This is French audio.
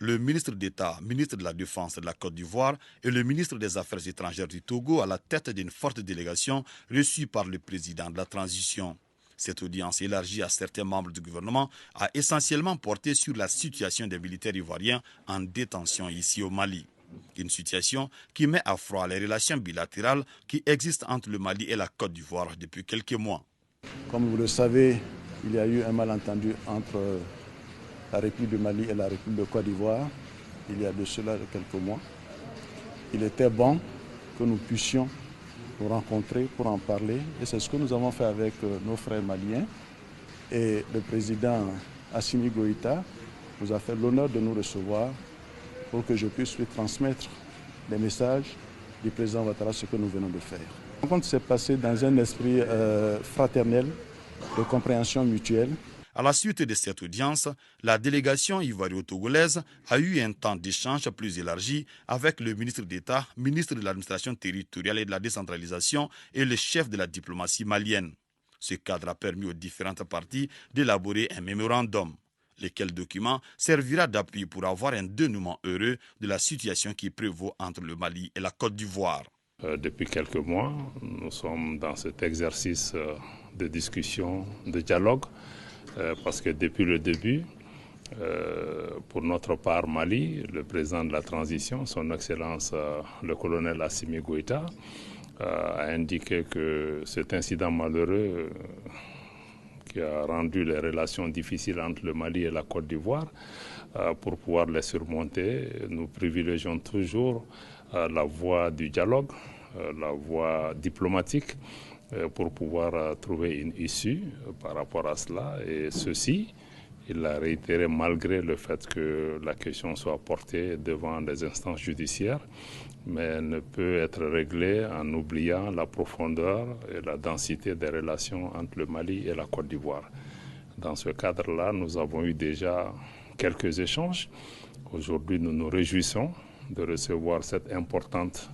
Le ministre d'État, ministre de la Défense de la Côte d'Ivoire et le ministre des Affaires étrangères du Togo à la tête d'une forte délégation reçue par le président de la transition. Cette audience élargie à certains membres du gouvernement a essentiellement porté sur la situation des militaires ivoiriens en détention ici au Mali. Une situation qui met à froid les relations bilatérales qui existent entre le Mali et la Côte d'Ivoire depuis quelques mois. Comme vous le savez, il y a eu un malentendu entre la République du Mali et la République de Côte d'Ivoire il y a de cela quelques mois. Il était bon que nous puissions nous rencontrer pour en parler et c'est ce que nous avons fait avec nos frères maliens. Et le président Assimi Goïta nous a fait l'honneur de nous recevoir pour que je puisse lui transmettre les messages du président Ouattara, ce que nous venons de faire. La rencontre s'est passée dans un esprit fraternel, de compréhension mutuelle. À la suite de cette audience, la délégation ivoiro-togolaise a eu un temps d'échange plus élargi avec le ministre d'État, ministre de l'administration territoriale et de la décentralisation et le chef de la diplomatie malienne. Ce cadre a permis aux différentes parties d'élaborer un mémorandum, lequel document servira d'appui pour avoir un dénouement heureux de la situation qui prévaut entre le Mali et la Côte d'Ivoire. Depuis quelques mois, nous sommes dans cet exercice de discussion, de dialogue, parce que depuis le début, pour notre part Mali, le président de la transition, son Excellence le colonel Assimi Goïta, a indiqué que cet incident malheureux qui a rendu les relations difficiles entre le Mali et la Côte d'Ivoire, pour pouvoir les surmonter, nous privilégions toujours la voie du dialogue, la voie diplomatique, pour pouvoir trouver une issue par rapport à cela. Et ceci, il l'a réitéré malgré le fait que la question soit portée devant les instances judiciaires, mais ne peut être réglée en oubliant la profondeur et la densité des relations entre le Mali et la Côte d'Ivoire. Dans ce cadre-là, nous avons eu déjà quelques échanges. Aujourd'hui, nous nous réjouissons de recevoir cette importante